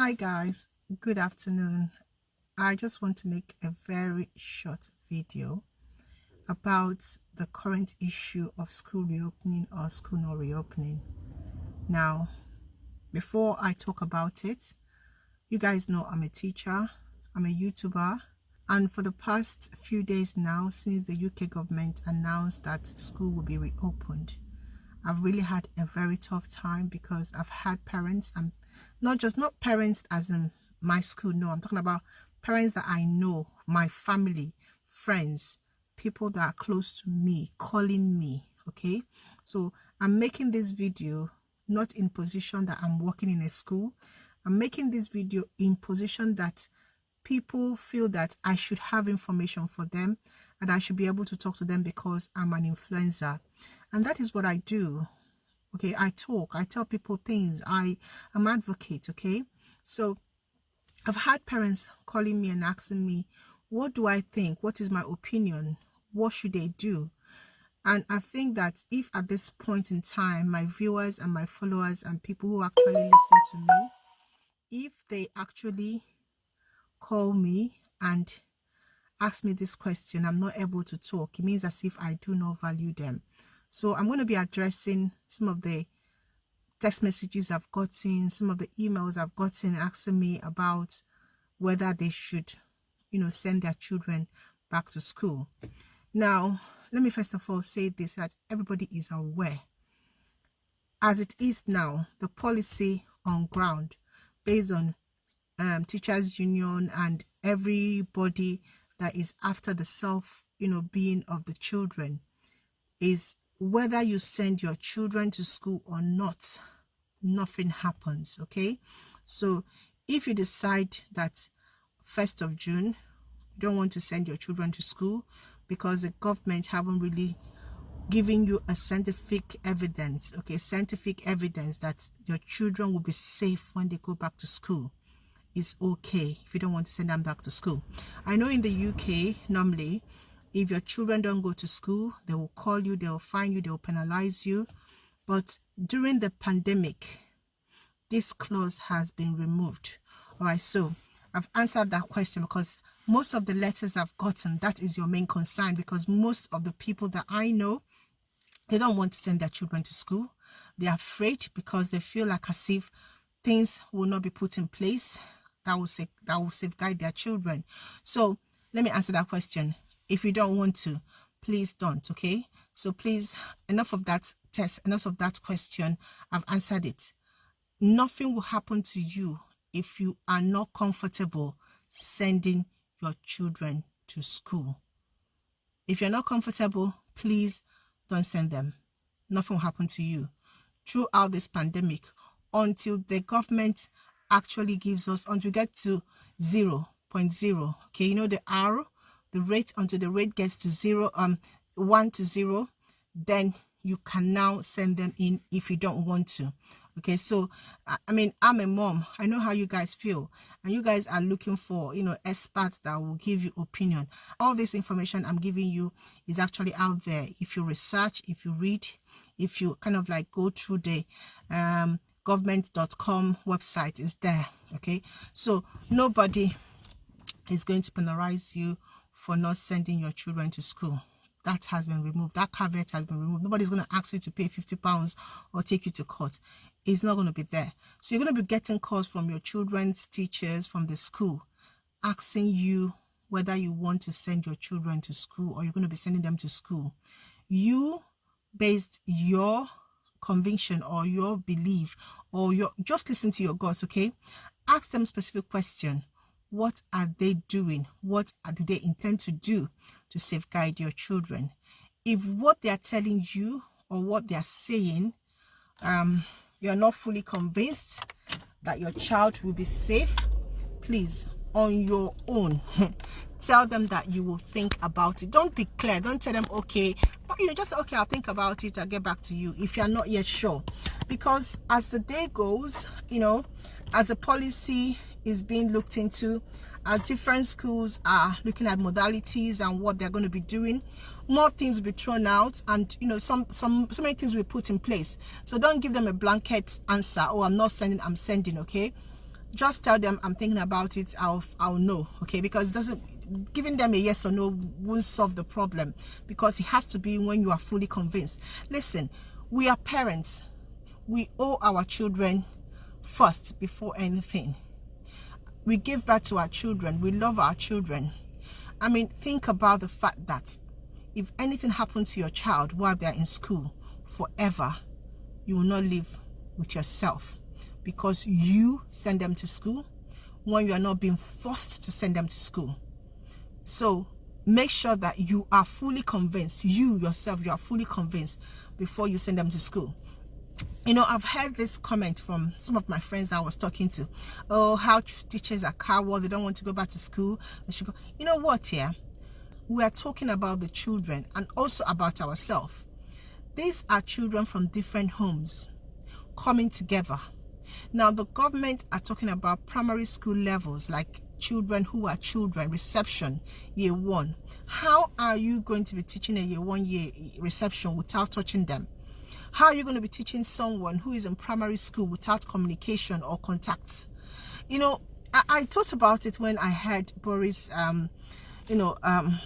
Hi guys, good afternoon. I just want to make a very short video about the current issue of school reopening or school not reopening. Now, before I talk about it, you guys know I'm a teacher, I'm a YouTuber, and for the past few days now, since the UK government announced that school will be reopened, I've really had a very tough time because I've had parents, and not parents as in my school, no, I'm talking about parents that I know, my family, friends, people that are close to me, calling me, okay? So I'm making this video not in position that I'm working in a school. I'm making this video in position that people feel that I should have information for them and I should be able to talk to them because I'm an influencer. And that is what I do. Okay, I talk, I tell people things, I'm an advocate. Okay, so I've had parents calling me and asking me, what do I think? What is my opinion? What should they do? And I think that if at this point in time, my viewers and my followers and people who actually listen to me, if they actually call me and ask me this question, I'm not able to talk. It means as if I do not value them. So I'm going to be addressing some of the text messages I've gotten, some of the emails I've gotten asking me about whether they should, send their children back to school. Now, let me first of all say this, that everybody is aware. As it is now, the policy on ground, based on teachers union and everybody that is after the being of the children, is whether you send your children to school or not, nothing happens. Okay, so if you decide that 1st of June you don't want to send your children to school because the government haven't really given you a scientific evidence, scientific evidence that your children will be safe when they go back to school, it's okay if you don't want to send them back to school. I know in the UK, normally, if your children don't go to school, they will call you, they will fine you, they will penalize you. But during the pandemic, this clause has been removed. All right, so I've answered that question because most of the letters I've gotten, that is your main concern, because most of the people that I know, they don't want to send their children to school. They're afraid because they feel like as if things will not be put in place that will safeguard their children. So let me answer that question. If you don't want to, please don't. Okay, so please, enough of that test, enough of that question. I've answered it. Nothing will happen to you if you are not comfortable sending your children to school. If you're not comfortable, please don't send them. Nothing will happen to you throughout this pandemic until the government actually gives us, until we get to 0.0. Okay, you know the R, the rate, until the rate gets to 0, 1 to 0, then you can now send them in if you don't want to. Okay, so I mean, I'm a mom. I know how you guys feel, and you guys are looking for, experts that will give you opinion. All this information I'm giving you is actually out there. If you research, if you read, if you kind of like go through the government.com website, is there. Okay, so nobody is going to penalize you for not sending your children to school. That has been removed. That caveat has been removed. Nobody's going to ask you to pay £50 or take you to court. It's not going to be there. So you're going to be getting calls from your children's teachers from the school asking you whether you want to send your children to school or you're going to be sending them to school. You, based your conviction or your belief or just listen to your guts, okay? Ask them specific question. What are they doing? What do they intend to do to safeguard your children? If what they are telling you or what they are saying, you're not fully convinced that your child will be safe, please, on your own, tell them that you will think about it. Don't declare, don't tell them, okay, but just okay, I'll think about it, I'll get back to you if you're not yet sure. Because as the day goes, as the policy is being looked into, as different schools are looking at modalities and what they're going to be doing, more things will be thrown out, and so many things will be put in place. So don't give them a blanket answer, oh, I'm not sending, I'm sending. Okay, just tell them I'm thinking about it, I'll know, okay? Because it doesn't, giving them a yes or no won't solve the problem, because it has to be when you are fully convinced. Listen, we are parents. We owe our children first before anything. We give birth to our children. We love our children. I mean, think about the fact that if anything happened to your child while they're in school, forever, you will not live with yourself, because you send them to school when you are not being forced to send them to school. So make sure that you are fully convinced, you yourself, you are fully convinced before you send them to school. You know, I've heard this comment from some of my friends I was talking to. Oh, how teachers are coward, they don't want to go back to school. They should go. You know what, yeah? We are talking about the children and also about ourselves. These are children from different homes coming together. Now, the government are talking about primary school levels, like children who are children, reception, year 1. How are you going to be teaching a year 1 year reception without touching them? How are you going to be teaching someone who is in primary school without communication or contact? You know, I thought about it when I heard Boris,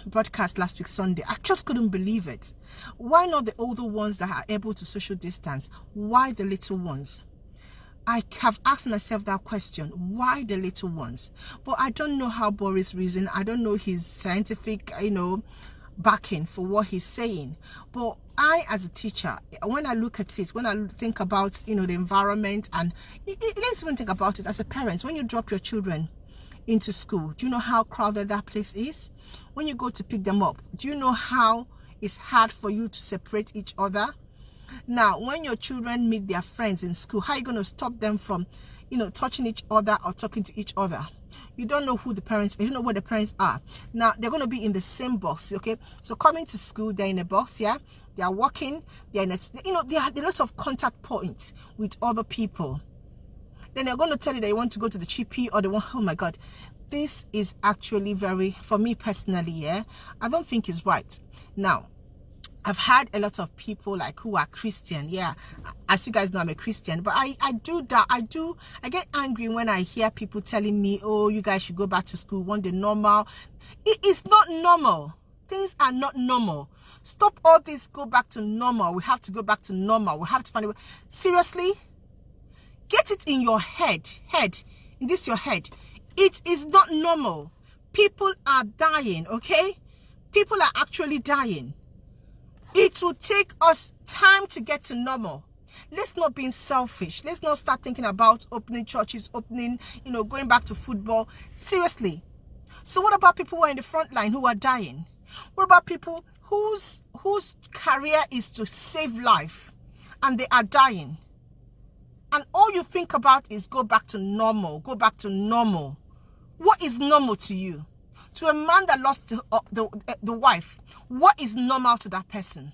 broadcast last week Sunday. I just couldn't believe it. Why not the older ones that are able to social distance? Why the little ones? I have asked myself that question. Why the little ones? But I don't know how Boris reasoned. I don't know his scientific, backing for what he's saying. But I, as a teacher, when I look at it, when I think about, the environment, and let's even think about it as a parent. When you drop your children into school, do you know how crowded that place is? When you go to pick them up, do you know how it's hard for you to separate each other? Now, when your children meet their friends in school, how are you going to stop them from, touching each other or talking to each other? You don't know who the parents, you don't know where the parents are. Now, they're going to be in the same box, okay? So coming to school, they're in a box, yeah? They are walking, they're in a, there are a lot of contact points with other people. Then they're going to tell you that you want to go to the chippy or the one, oh my God. This is actually for me personally, yeah, I don't think it's right. Now, I've had a lot of people who are Christian. Yeah, as you guys know, I'm a Christian, but I get angry when I hear people telling me, oh, you guys should go back to school, want the normal. It is not normal. Things are not normal. Stop all this, go back to normal. We have to go back to normal. We have to find a way. Seriously? Get it in your head, in this your head. It is not normal. People are dying, okay? People are actually dying. It will take us time to get to normal. Let's not be selfish. Let's not start thinking about opening churches, going back to football. Seriously. So what about people who are in the front line who are dying? What about people whose career is to save life and they are dying? And all you think about is go back to normal, go back to normal. What is normal to you? To a man that lost the wife, what is normal to that person?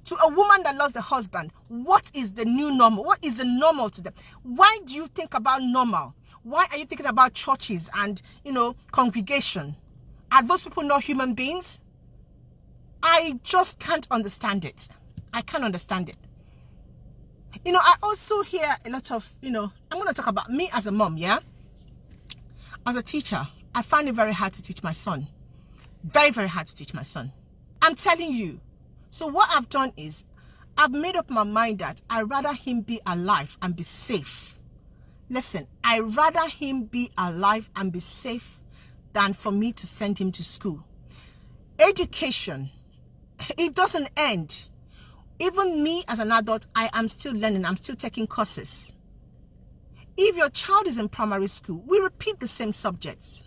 To a woman that lost the husband, what is the new normal? What is the normal to them? Why do you think about normal? Why are you thinking about churches and, congregation? Are those people not human beings? I just can't understand it. I can't understand it. I also hear a lot of, I'm going to talk about me as a mom, yeah? As a teacher, I find it very hard to teach my son. Very, very hard to teach my son. I'm telling you. So what I've done is, I've made up my mind that I'd rather him be alive and be safe. Listen, I'd rather him be alive and be safe than for me to send him to school. Education, it doesn't end. Even me as an adult, I am still learning. I'm still taking courses. If your child is in primary school, we repeat the same subjects.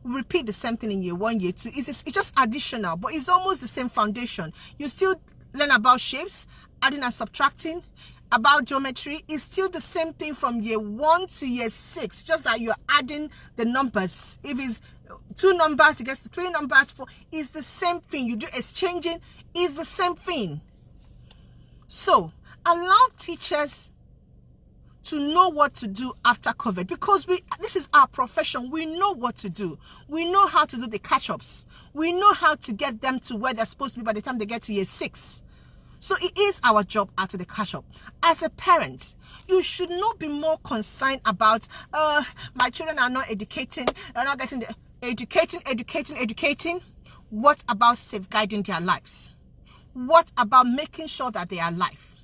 We repeat the same thing in year 1, year 2. It's just additional, but it's almost the same foundation. You still learn about shapes, adding and subtracting, about geometry. It's still the same thing from year 1 to year 6, just that you're adding the numbers. If it's 2 numbers, it gets to 3 numbers, 4. It's the same thing. You do exchanging, it's the same thing. So, allow teachers to know what to do after COVID, because this is our profession. We know what to do. We know how to do the catch-ups. We know how to get them to where they're supposed to be by the time they get to year 6. So it is our job after the catch up. As a parent, you should not be more concerned about, my children are not educating, they're not getting the educating. What about safeguarding their lives? What about making sure that they are alive?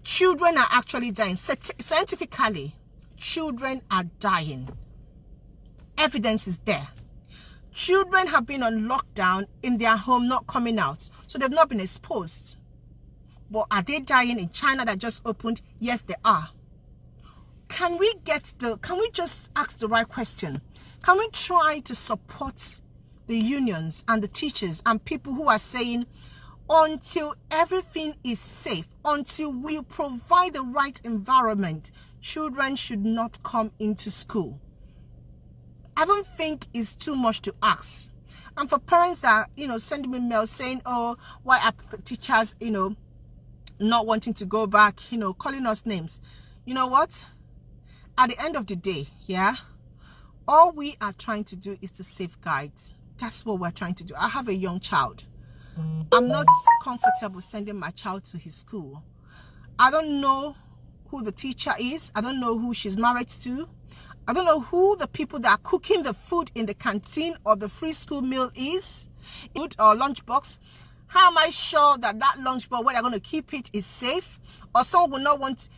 Children are actually dying. Scientifically, children are dying. Evidence is there. Children have been on lockdown in their home, not coming out. So they've not been exposed. But are they dying in China that just opened? Yes, they are. Can we just ask the right question? Can we try to support the unions and the teachers and people who are saying, until everything is safe, until we provide the right environment, children should not come into school? I don't think it's too much to ask. And for parents that, sending me mails saying, oh, why are teachers, not wanting to go back, calling us names. You know what? At the end of the day, all we are trying to do is to safeguard. That's what we're trying to do. I have a young child. I'm not comfortable sending my child to his school. I don't know who the teacher is. I don't know who she's married to. I don't know who the people that are cooking the food in the canteen or the free school meal is, food or lunchbox. How am I sure that lunchbox, where they're going to keep it, is safe? Or someone will not want,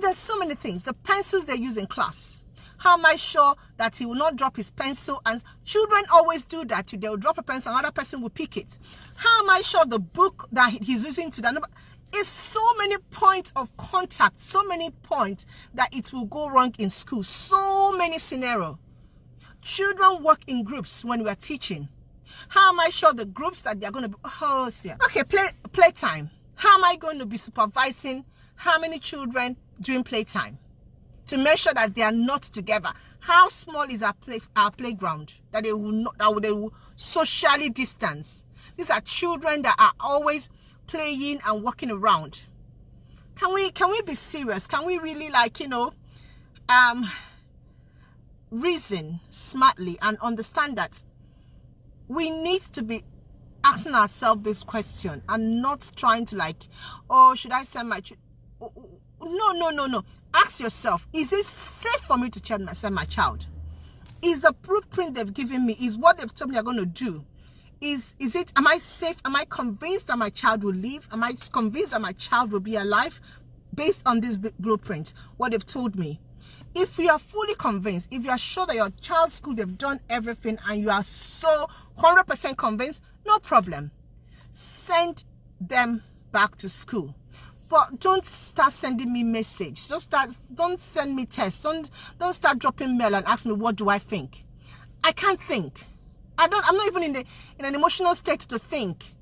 there's so many things. The pencils they use in class. How am I sure that he will not drop his pencil? And children always do that. They will drop a pencil, another person will pick it. How am I sure the book that he's using to that is so many points of contact, so many points that it will go wrong in school, so many scenarios. Children work in groups when we are teaching. How am I sure the groups that they're going to be, okay, playtime. How am I going to be supervising how many children during playtime to make sure that they are not together? How small is our playground that they will socially distance? These are children that are always playing and walking around. Can we be serious? Can we really reason smartly and understand that we need to be asking ourselves this question and not trying to oh, should I send my child? No. Ask yourself, is it safe for me to send my child? Is the blueprint they've given me, is what they've told me they're going to do? Am I safe? Am I convinced that my child will live? Am I convinced that my child will be alive based on this blueprint, what they've told me? If you are fully convinced, if you are sure that your child's school, they've done everything and you are so 100% convinced, no problem. Send them back to school. But don't start sending me message. Don't send me text. Don't start dropping mail and ask me, what do I think? I can't think. I'm not even in an emotional state to think.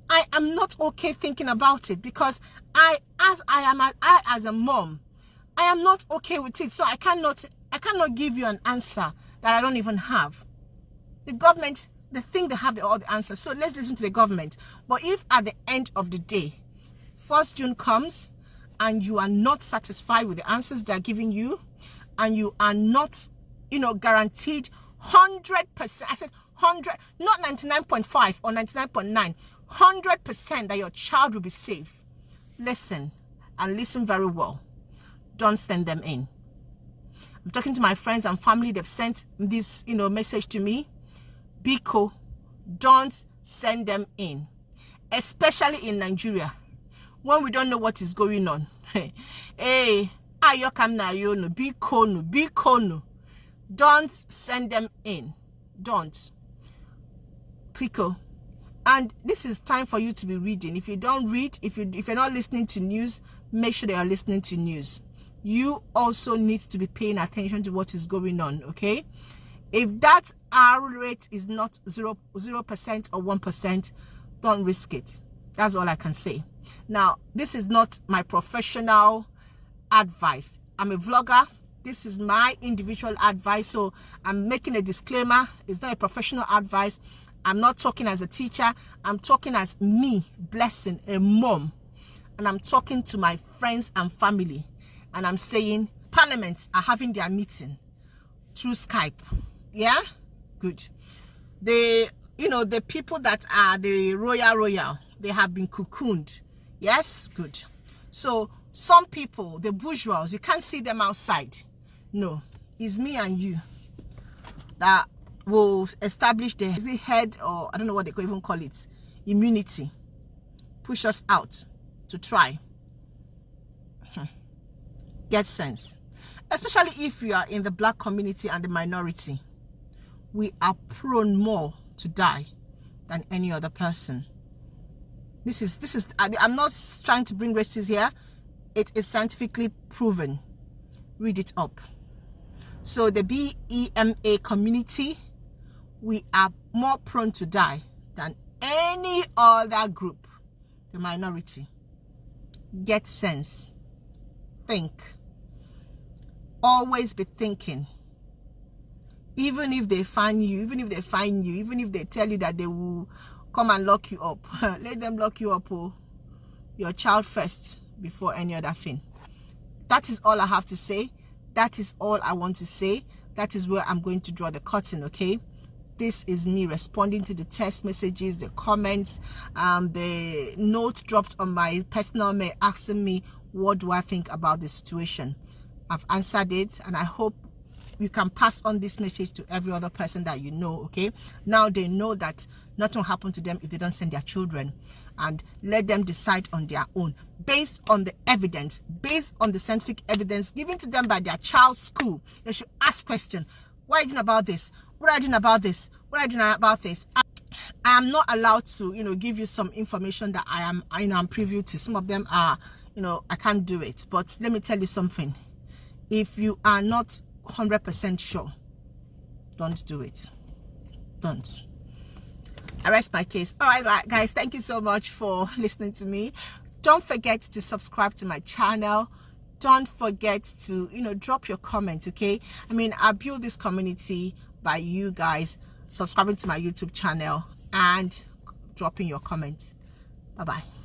I am not okay thinking about it because as a mom, I am not okay with it. So I cannot give you an answer that I don't even have. The government, they think they have all the answers. So let's listen to the government. But if at the end of the day, 1st June comes and you are not satisfied with the answers they're giving you, and you are not, guaranteed 100%, I said 100, not 99.5 or 99.9, 100% that your child will be safe, listen, and listen very well. Don't send them in. I'm talking to my friends and family. They've sent this, message to me. Biko, don't send them in, especially in Nigeria, when we don't know what is going on. Hey, ayokam na yo no, biko no. Don't send them in. Don't. Biko. And this is time for you to be reading. If you don't read, if you're not listening to news, make sure that you're listening to news. You also need to be paying attention to what is going on, okay? If that R rate is not 0% or 1%, don't risk it. That's all I can say. Now, this is not my professional advice. I'm a vlogger. This is my individual advice. So I'm making a disclaimer. It's not a professional advice. I'm not talking as a teacher. I'm talking as me, Blessing, a mom. And I'm talking to my friends and family. And I'm saying parliaments are having their meeting through Skype. Yeah? Good. The people that are the royal, they have been cocooned. Yes, good. So some people, the bourgeois, you can't see them outside. No, it's me and you that will establish the head, or I don't know what they could even call it, immunity, push us out to try. Get sense. Especially if you are in the black community and the minority, we are prone more to die than any other person. This is I'm not trying to bring races here. It is scientifically proven. Read it up. So the BEMA community, we are more prone to die than any other group, the minority. Get sense. Think. Always be thinking. Even if they find you, even if they tell you that they will come and lock you up, let them lock you up. Oh, your child first before any other thing. That is all I have to say. That is all I want to say. That is where I'm going to draw the curtain, okay? This is me responding to the text messages, the comments, the note dropped on my personal mail asking me, what do I think about the situation? I've answered it, and I hope you can pass on this message to every other person that you know, okay? Now they know that nothing will happen to them if they don't send their children, and let them decide on their own based on the evidence, based on the scientific evidence given to them by their child's school. They should ask questions. What are you doing about this? What are you doing about this? What are you doing about this? I am not allowed to, give you some information that I'm privy to. Some of them are, I can't do it. But let me tell you something. If you are not 100% sure, don't do it. Don't. I rest my case. All right, guys, thank you so much for listening to me. Don't forget to subscribe to my channel. Don't forget to, drop your comment, okay? I build this community by you guys subscribing to my YouTube channel and dropping your comments. Bye-bye.